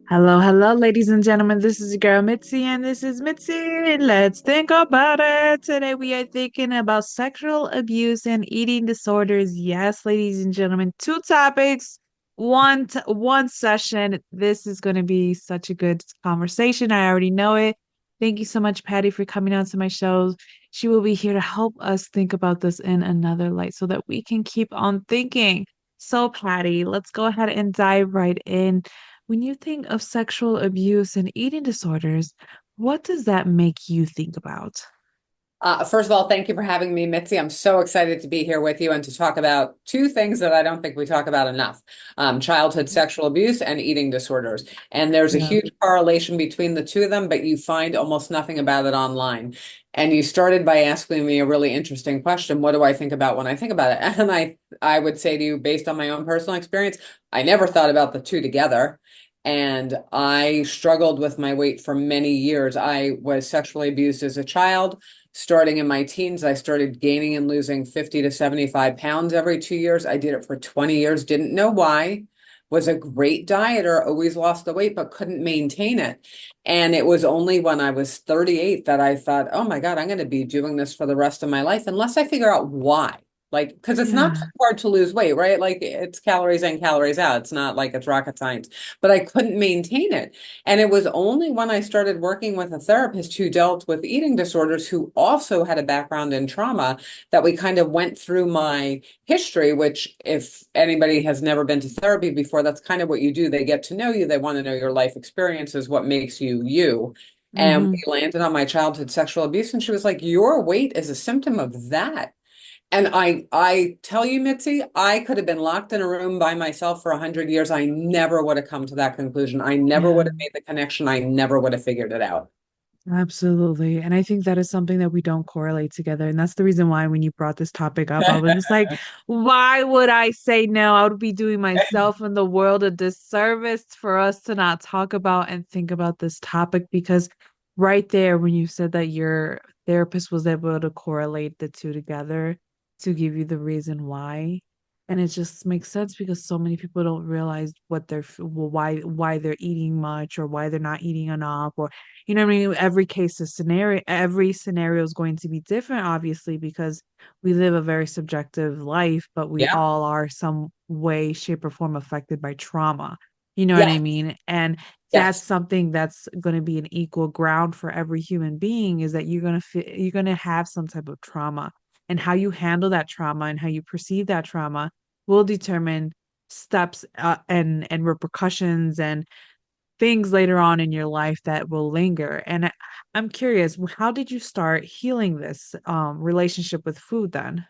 Hello, hello, ladies and gentlemen. This is your girl Mitzi, and this is Mitzi. Let's think about it. Today we are thinking about sexual abuse and eating disorders. Yes, ladies and gentlemen, two topics, one session. This is going to be such a good conversation. I already know it. Thank you so much, Patty, for coming on to my show. She will be here to help us think about this in another light so that we can keep on thinking. So, Patty, let's go ahead and dive right in. When you think of sexual abuse and eating disorders, what does that make you think about? First of all, thank you for having me, Mitzi. I'm so excited to be here with you and to talk about two things that I don't think we talk about enough, childhood sexual abuse and eating disorders. And there's a Yeah. huge correlation between the two of them, but you find almost nothing about it online. And you started by asking me a really interesting question. What do I think about when I think about it? And I would say to you, based on my own personal experience, I never thought about the two together. And I struggled with my weight for many years. I was sexually abused as a child. Starting in my teens, I started gaining and losing 50 to 75 pounds every 2 years. I did it for 20 years, didn't know why. Was a great dieter, always lost the weight, but couldn't maintain it. And it was only when I was 38 that I thought, oh my God, I'm going to be doing this for the rest of my life unless I figure out why. Like, because it's not too Yeah. hard to lose weight, right? Like, it's calories in, calories out. It's not like it's rocket science, but I couldn't maintain it. And it was only when I started working with a therapist who dealt with eating disorders, who also had a background in trauma, that we kind of went through my history, which, if anybody has never been to therapy before, that's kind of what you do. They get to know you, they want to know your life experiences, what makes you you. And Hmm. we landed on my childhood sexual abuse, and she was like, your weight is a symptom of that. And I tell you, Mitzi, I could have been locked in a room by myself for 100 years. I never would have come to that conclusion. I never would Yeah, have made the connection. I never would have figured it out. absolutely. And I think that is something that we don't correlate together. And that's the reason why when you brought this topic up, I was just like, why would I say no? I would be doing myself and the world a disservice for us to not talk about and think about this topic because right there, when you said that your therapist was able to correlate the two together to give you the reason why. And it just makes sense because so many people don't realize what well, why they're eating much or why they're not eating enough or you know what I mean? Every scenario is going to be different, obviously, because we live a very subjective life, but we Yeah. all are some way, shape, or form affected by trauma. You know what I Yes. mean? And that's Yes. something that's going to be an equal ground for every human being is that you're going to have some type of trauma. And how you handle that trauma and how you perceive that trauma will determine steps and repercussions and things later on in your life that will linger. And I'm curious, how did you start healing this relationship with food then?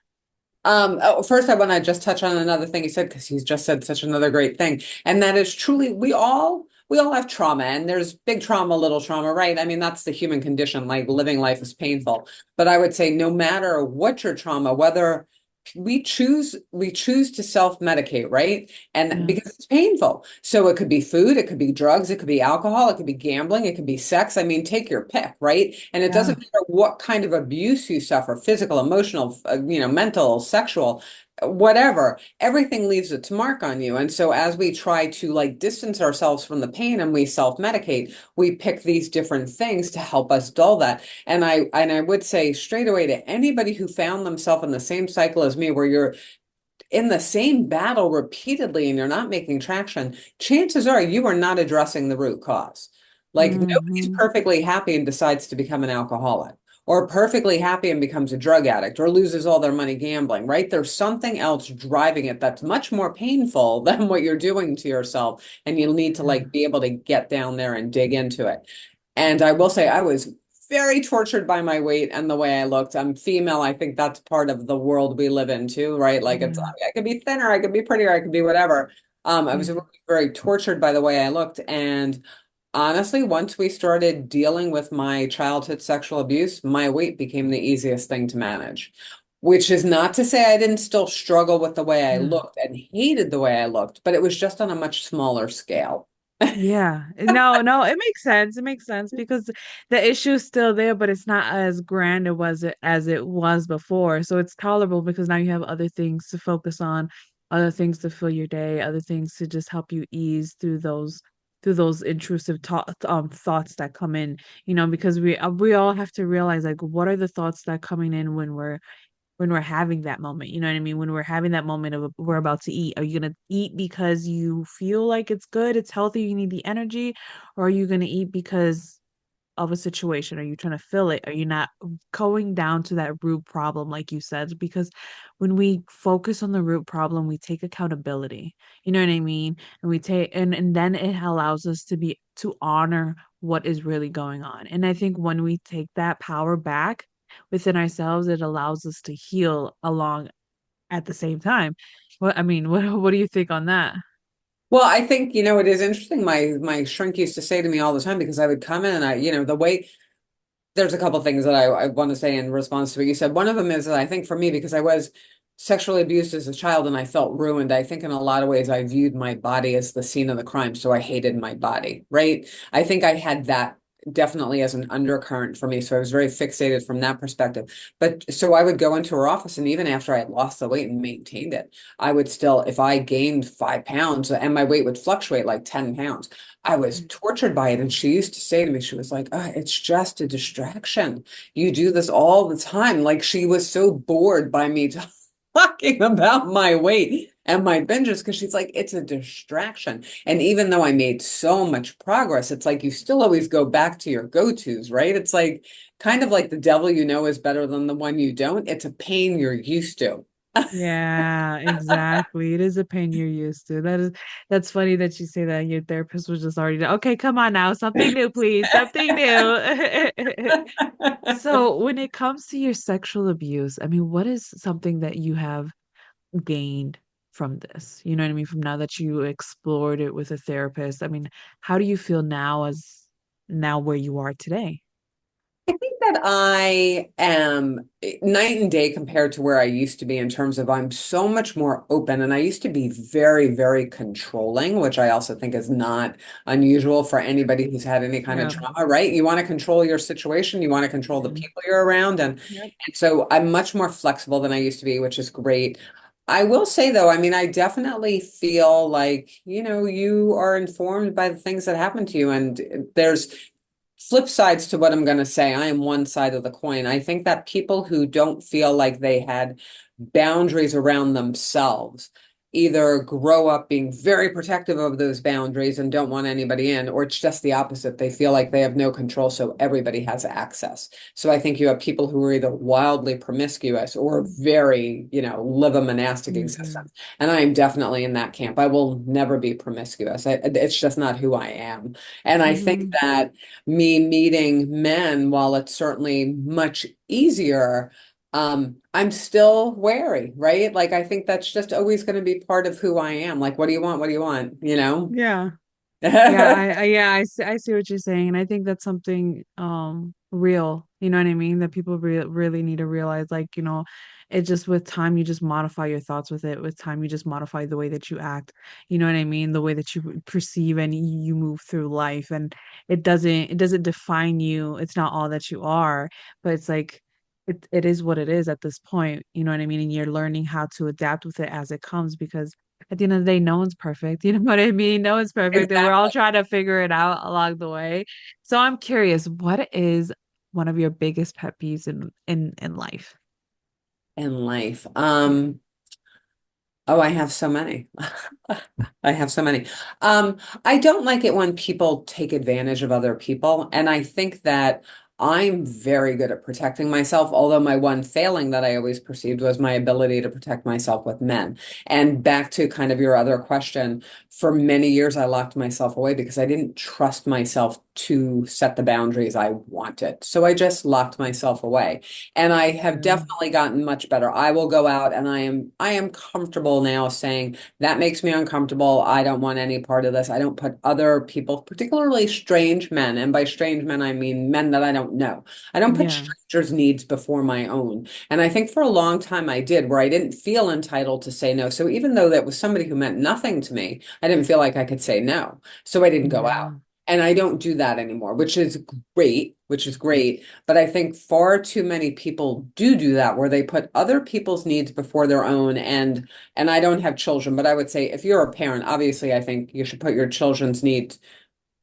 First, I want to just touch on another thing he said, because he's just said such another great thing. And that is, truly, we all have trauma, and there's big trauma, little trauma, right? I mean, that's the human condition. Like, living life is painful. But I would say no matter what your trauma, whether we choose to self-medicate, right? And Yeah. because it's painful. So it could be food, it could be drugs, it could be alcohol, it could be gambling, it could be sex. I mean, take your pick, right? And it Yeah. doesn't matter what kind of abuse you suffer, physical, emotional, mental, sexual, whatever, everything leaves its mark on you. And so as we try to, like, distance ourselves from the pain and we self-medicate, we pick these different things to help us dull that. And I would say straight away to anybody who found themselves in the same cycle as me, where you're in the same battle repeatedly and you're not making traction, chances are you are not addressing the root cause. Like, nobody's Hmm. perfectly happy and decides to become an alcoholic, or perfectly happy and becomes a drug addict, or loses all their money gambling, right? There's something else driving it that's much more painful than what you're doing to yourself. And you'll need to, Yeah. like, be able to get down there and dig into it. And I will say, I was very tortured by my weight and the way I looked. I'm female. I think that's part of the world we live in too, right? Like, it's, Yeah. I could be thinner, I could be prettier, I could be whatever. I was Yeah. really very tortured by the way I looked. And honestly, once we started dealing with my childhood sexual abuse, my weight became the easiest thing to manage. Which is not to say I didn't still struggle with the way I Yeah. looked and hated the way I looked, but it was just on a much smaller scale. Yeah. No, no, it makes sense. It makes sense because the issue's still there, but it's not as grand as it was before. So it's tolerable because now you have other things to focus on, other things to fill your day, other things to just help you ease through those through those intrusive thoughts that come in, because we all have to realize like what are the thoughts that coming in when we're having that moment. You know what I mean? When we're having that moment of we're about to eat, are you gonna eat because you feel like it's good, it's healthy, you need the energy, or are you gonna eat because of a situation? Are you trying to fill it? Are you not going down to that root problem, like you said? Because when we focus on the root problem, we take accountability. You know what I mean? And we take and then it allows us to honor what is really going on. And I think when we take that power back within ourselves, it allows us to heal along at the same time. What do you think on that? Well, I think, it is interesting. My shrink used to say to me all the time because I would come in and the way there's a couple things that I want to say in response to what you said. One of them is that I think for me, because I was sexually abused as a child and I felt ruined, I think in a lot of ways I viewed my body as the scene of the crime. So I hated my body, right? I think I had that definitely as an undercurrent for me. So I was very fixated from that perspective. But so I would go into her office, and even after I had lost the weight and maintained it, I would still, if I gained 5 pounds and my weight would fluctuate like 10 pounds, I was tortured by it. And she used to say to me, she was like, it's just a distraction. You do this all the time. Like she was so bored by me talking about my weight and my binges because she's like, it's a distraction. And even though I made so much progress, it's like you still always go back to your go-tos, right? It's like kind of like the devil you know is better than the one you don't. It's a pain you're used to. Yeah, exactly. It is a pain you're used to. That's funny that you say that your therapist was just already okay, come on now, something new, please, something new. So when it comes to your sexual abuse, what is something that you have gained from this? You know what I mean? From now that you explored it with a therapist. How do you feel now where you are today? I think that I am night and day compared to where I used to be in terms of I'm so much more open. And I used to be very, very controlling, which I also think is not unusual for anybody who's had any kind of Yeah. trauma, right? You want to control your situation, you want to control the Mhm. people you're around. Yep. And so I'm much more flexible than I used to be, which is great. I will say though, I definitely feel like, you are informed by the things that happen to you. And there's flip sides to what I'm going to say. I am one side of the coin. I think that people who don't feel like they had boundaries around themselves either grow up being very protective of those boundaries and don't want anybody in, or it's just the opposite. They feel like they have no control, so everybody has access. So I think you have people who are either wildly promiscuous or very, live a monastic Hmm. existence. And I am definitely in that camp. I will never be promiscuous. It's just not who I am. And I think Hmm. that me meeting men, while it's certainly much easier, I'm still wary, right? Like I think that's just always going to be part of who I am. Like, what do you want? What do you want? Yeah. Yeah, I see what you're saying, and I think that's something real. You know what I mean? That people really need to realize, like, it just with time you just modify your thoughts with it. With time you just modify the way that you act. You know what I mean? The way that you perceive and you move through life, and it doesn't define you. It's not all that you are, but it's like it is what it is at this point. You know what I mean? And you're learning how to adapt with it as it comes because at the end of the day, no one's perfect. You know what I mean? No one's perfect. And we're all Exactly. trying to figure it out along the way. So I'm curious, what is one of your biggest pet peeves in life? In life. Yeah. Oh, I have so many. I have so many. I don't like it when people take advantage of other people. And I think that I'm very good at protecting myself, although my one failing that I always perceived was my ability to protect myself with men. And back to kind of your other question, for many years I locked myself away because I didn't trust myself to set the boundaries I wanted. So I just locked myself away. And I have Yeah. definitely gotten much better. I will go out and I am comfortable now saying that makes me uncomfortable. I don't want any part of this. I don't put other people, particularly strange men, and by strange men I mean men that I don't know. I don't put Yeah. strangers' needs before my own. And I think for a long time I did, where I didn't feel entitled to say no. So even though that was somebody who meant nothing to me, I didn't feel like I could say no. So I didn't go out. Yeah. And I don't do that anymore, which is great. But I think far too many people do that, where they put other people's needs before their own. And I don't have children, but I would say if you're a parent, obviously I think you should put your children's needs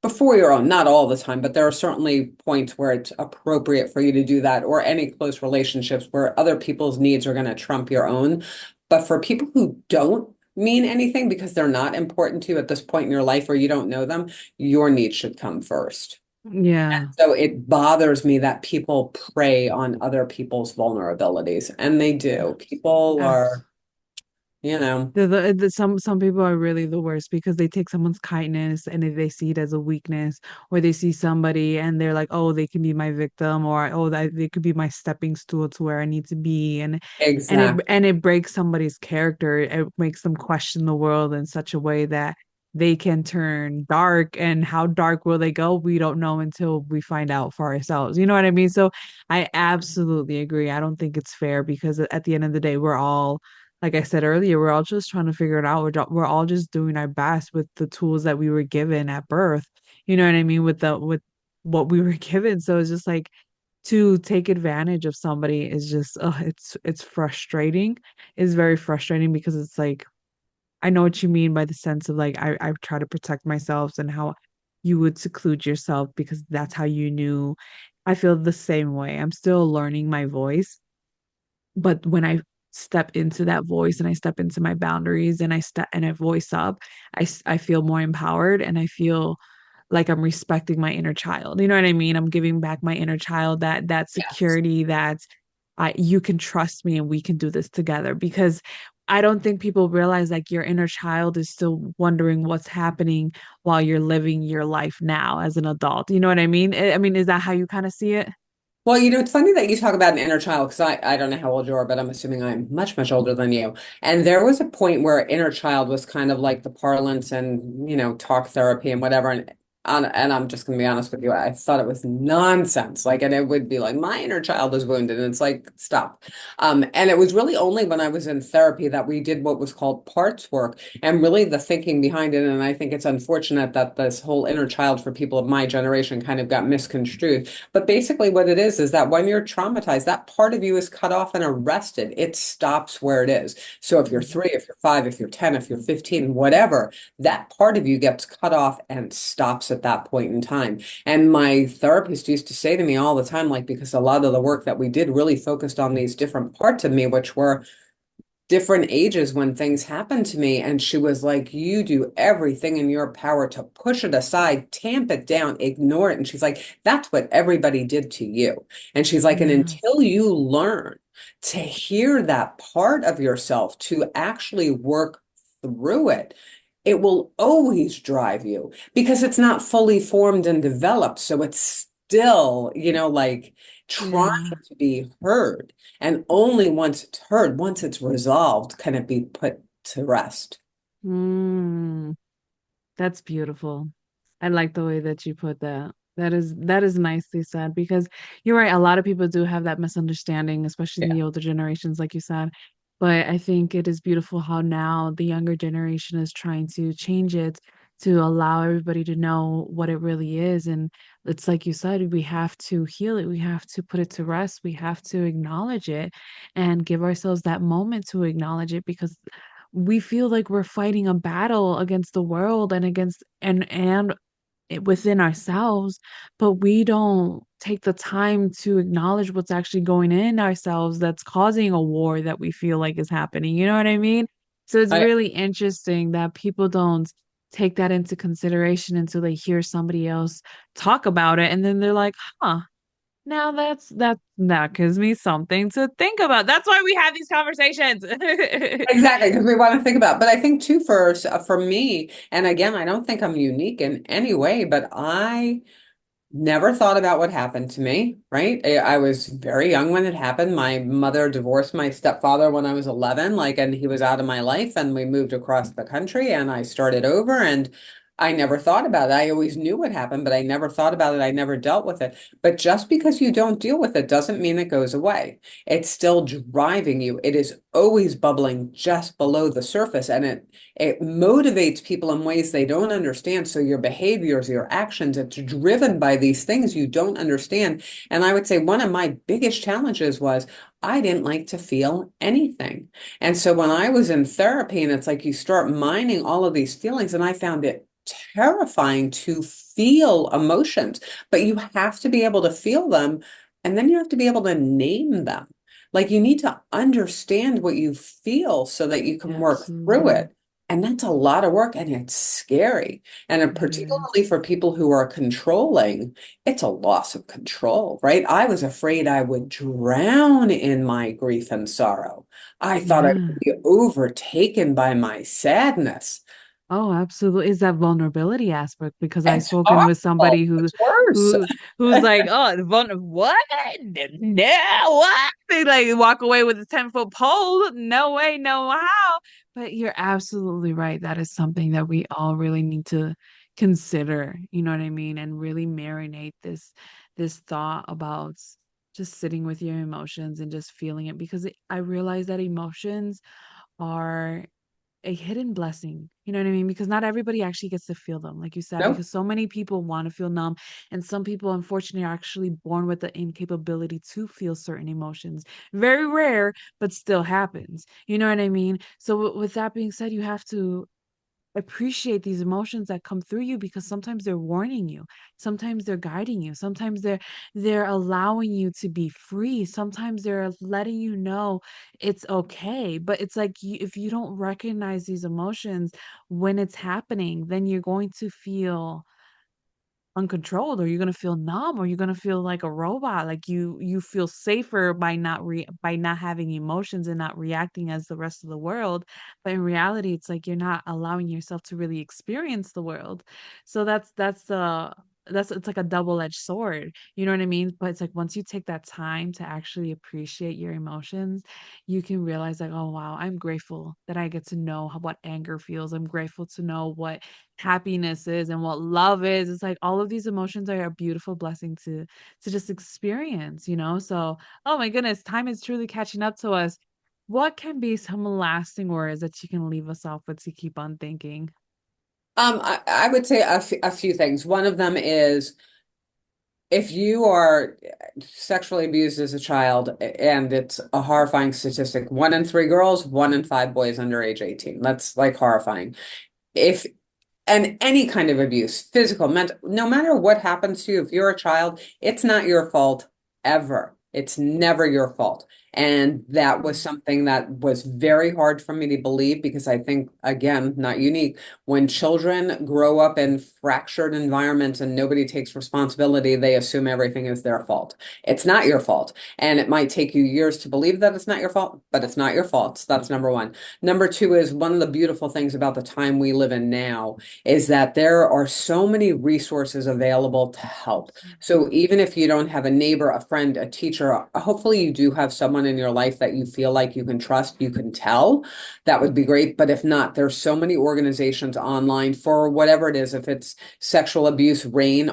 before your own, not all the time, but there are certainly points where it's appropriate for you to do that, or any close relationships where other people's needs are going to trump your own. But for people who don't mean anything because they're not important to you at this point in your life or you don't know them, your needs should come first. Yeah. So it bothers me that people prey on other people's vulnerabilities, and they do. People Abs- are, you know, some people are really the worst because they take someone's kindness and they see it as a weakness, or they see somebody and they're like, oh, they can be my victim, or oh, that they could be my stepping stool to where I need to be, exact. and it breaks somebody's character. It makes them question the world in such a way that they can turn dark. And how dark will they go? We don't know until we find out for ourselves. You know what I mean? So I absolutely agree. I don't think it's fair because at the end of the day, we're all, like I said earlier, we're all just trying to figure it out. We're all just doing our best with the tools that we were given at birth. You know what I mean? With what we were given. So it's just like to take advantage of somebody is just, it's frustrating. It's very frustrating because it's like I know what you mean by the sense of like I try to protect myself and how you would seclude yourself because that's how you knew. I feel the same way. I'm still learning my voice, but when I step into that voice and I step into my boundaries and I voice up, I feel more empowered and I feel like I'm respecting my inner child. You know what I mean? I'm giving back my inner child that Yes. security that I you can trust me and we can do this together because I don't think people realize like your inner child is still wondering what's happening while you're living your life now as an adult. You know what I mean? I mean, is that how you kind of see it? Well, it's funny that you talk about an inner child because I don't know how old you are, but I'm assuming I'm much, much older than you. And there was a point where inner child was kind of like the parlance and, talk therapy and whatever. And I'm just going to be honest with you, I thought it was nonsense. Like, and it would be like, my inner child is wounded. And it's like, stop. And it was really only when I was in therapy that we did what was called parts work and really the thinking behind it. And I think it's unfortunate that this whole inner child for people of my generation kind of got misconstrued, but basically, what it is that when you're traumatized, that part of you is cut off and arrested. It stops where it is. So if you're Mhm. 3, if you're 5, if you're 10, if you're 15, whatever, that part of you gets cut off and stops at that point in time. And my therapist used to say to me all the time, like, because a lot of the work that we did really focused on these different parts of me, which were different ages when things happened to me. And she was like, you do everything in your power to push it aside, tamp it down, ignore it. And she's like, that's what everybody did to you. And she's like, and Yeah. until you learn to hear that part of yourself, to actually work through it, it will always drive you because it's not fully formed and developed. So it's still, like trying Yeah. to be heard. And only once it's heard, once it's resolved, can it be put to rest. Mm. That's beautiful. I like the way that you put that. That is nicely said because you're right. A lot of people do have that misunderstanding, especially in Yeah. the older generations, like you said. But I think it is beautiful how now the younger generation is trying to change it to allow everybody to know what it really is. And it's like you said, we have to heal it. We have to put it to rest. We have to acknowledge it and give ourselves that moment to acknowledge it because we feel like we're fighting a battle against the world and against within ourselves, but we don't take the time to acknowledge what's actually going in ourselves that's causing a war that we feel like is happening. You know what I mean? So it's I really interesting that people don't take that into consideration until they hear somebody else talk about it and then they're like, huh. Now that gives me something to think about. That's why we have these conversations. exactly because we want to think about. But I think too for me, and again, I don't think I'm unique in any way, but I never thought about what happened to me, right? I was very young when it happened. My mother divorced my stepfather when I was 11, like, and he was out of my life, and we moved across the country, and I started over, and I never thought about it. I always knew what happened, but I never thought about it. I never dealt with it. But just because you don't deal with it doesn't mean it goes away. It's still driving you. It is always bubbling just below the surface, and it motivates people in ways they don't understand. So your behaviors, your actions, it's driven by these things you don't understand. And I would say one of my biggest challenges was I didn't like to feel anything. And so when I was in therapy, and it's like you start mining all of these feelings, and I found it terrifying to feel emotions, but you have to be able to feel them, and then you have to be able to name them. Like you need to understand what you feel so that you can work through Absolutely. it. And that's a lot of work and it's scary. And It particularly is. for people who are controlling, it's a loss of control, right? I was afraid I would drown in my grief and sorrow. I thought I would Yeah. be overtaken by my sadness. Oh, absolutely. Is that vulnerability aspect because I've It's spoken with horrible. somebody It's worse. who who's like, oh, what? No, what? They like walk away with a 10-foot pole. No way, no how. But you're absolutely right. That is something that we all really need to consider, you know what I mean? And really marinate this thought about just sitting with your emotions and just feeling it because I realize that emotions are a hidden blessing. You know what I mean? Because not everybody actually gets to feel them, like you said, Nope. because so many people want to feel numb. And some people, unfortunately, are actually born with the incapability to feel certain emotions. Very rare, but still happens. You know what I mean? So, with that being said, you have to appreciate these emotions that come through you because sometimes they're warning you, sometimes they're guiding you, sometimes they're allowing you to be free, sometimes they're letting you know it's okay. But it's like if you don't recognize these emotions when it's happening, then you're going to feel uncontrolled, or you're going to feel numb, or you're going to feel like a robot. Like you feel safer by by not having emotions and not reacting as the rest of the world. But in reality, it's like you're not allowing yourself to really experience the world. So that's it's like a double-edged sword, you know what I mean? But it's like once you take that time to actually appreciate your emotions, you can realize like, oh wow, I'm grateful that I get to know what anger feels. I'm grateful to know what happiness is and what love is. It's like all of these emotions are a beautiful blessing to just experience, you know? So, oh my goodness, time is truly catching up to us. What can be some lasting words that you can leave us off with to keep on thinking? I would say a few things. One of them is if you are sexually abused as a child, and it's a horrifying statistic, 1 in 3 girls, 1 in 5 boys under age 18. That's like horrifying. If And any kind of abuse, physical, mental, no matter what happens to you, if you're a child, it's not your fault ever. It's never your fault. And that was Mm. something that was very hard for me to believe because I think, again, not unique. When children grow up in fractured environments and nobody takes responsibility, they assume everything is their fault. It's not your fault. And it might take you years to believe that it's not your fault, but it's not your fault. So that's number one. Number two is one of the beautiful things about the time we live in now is that there are so many resources available to help. So Mhm. even if you don't have a neighbor, a friend, a teacher, hopefully you do have someone in your life that you feel like you can trust, you can tell. That would be great. But if not, there's so many organizations online for whatever it is. If it's sexual abuse, RAINN.org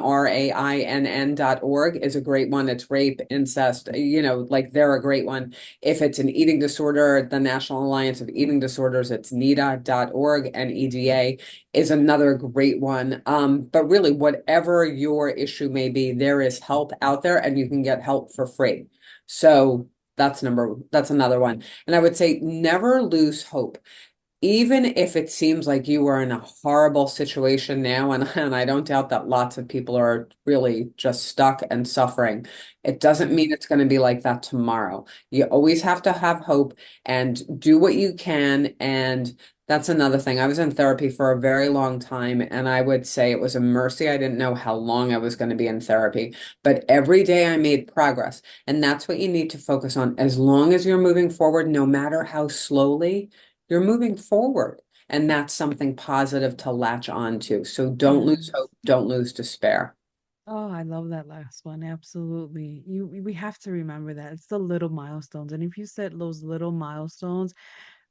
is a great one. It's rape, incest, like they're a great one. If it's an eating disorder, the National Alliance of Eating Disorders, it's NEDA.org, and EDA is another great one. But really, whatever your issue may be, there is help out there and you can get help for free. So that's another one. And I would say never lose hope even if it seems like you are in a horrible situation now, and I don't doubt that lots of people are really just stuck and suffering, it doesn't Yeah. mean it's going to be like that tomorrow. You always have to have hope and do what you can. And that's another thing. I was in therapy for a very long time, and I would say it was a mercy. I didn't know how long I was going to be in therapy, but every day I made progress. And that's what you need to focus on. As long as you're moving forward, no matter how slowly, you're moving forward. And that's something positive to latch on to. So don't lose Yes. hope, don't lose despair. Oh, I love that last one. Absolutely. We have to remember that. It's the little milestones. And if you set those little milestones,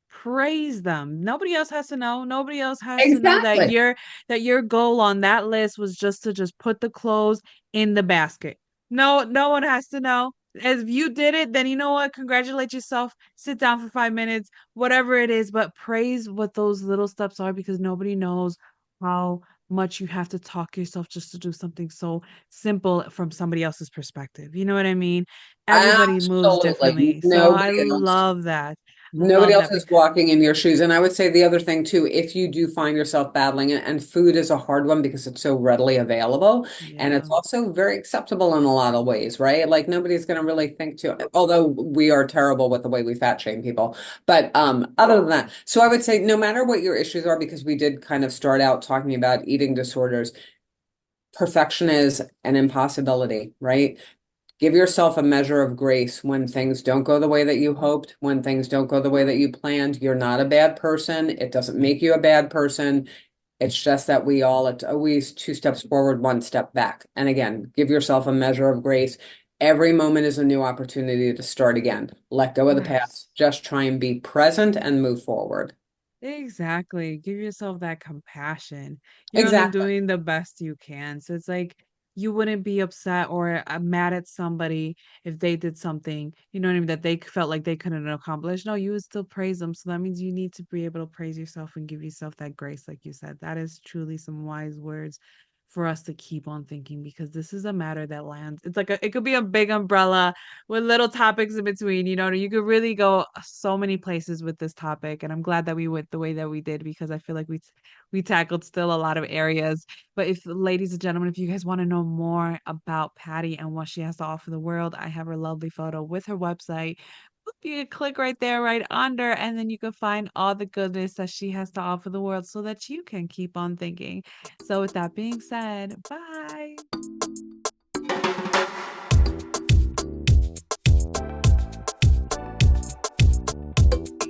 praise them. Nobody else has to know. Nobody else has to know that Exactly. your goal on that list was just to just put the clothes in the basket. No one has to know. If you did it, then you know what? Congratulate yourself. Sit down for 5 minutes, whatever it is, but praise what those little steps are because nobody knows how much you have to talk yourself just to do something so simple from somebody else's perspective. You know what I mean? Everybody moves Absolutely. differently. So I Nobody else. love that. Nobody Love else that. is walking in your shoes. And I would say the other thing too, if you do find yourself battling it, and food is a hard one because it's so readily available and it's Yeah. also very acceptable in a lot of ways, right? Like nobody's going to really think to, although we are terrible with the way we fat shame people. But other than that, so I would say no matter what your issues are, because we did kind of start out talking about eating disorders, perfection is an impossibility, right? Give yourself a measure of grace when things don't go the way that you hoped, when things don't go the way that you planned. You're not a bad person. It doesn't make you a bad person. It's just that it's always two steps forward, one step back. And again, give yourself a measure of grace. Every moment is a new opportunity to start again. Let go of the Yes. past. Just try and be present and move forward. Exactly. Give yourself that compassion. You're only Exactly. doing the best you can. So it's like you wouldn't be upset or mad at somebody if they did something, you know what I mean, that they felt like they couldn't accomplish. No, you would still praise them. So that means you need to be able to praise yourself and give yourself that grace, like you said. That is truly some wise words for us to keep on thinking because this is a matter that lands. It's like it could be a big umbrella with little topics in between. You could really go so many places with this topic, and I'm glad that we went the way that we did because I feel like we tackled still a lot of areas. But if, ladies and gentlemen, if you guys want to know more about Patty and what she has to offer the world, I have her lovely photo with her website. You can click right there, right under, and then you can find all the goodness that she has to offer the world so that you can keep on thinking. So, with that being said, bye.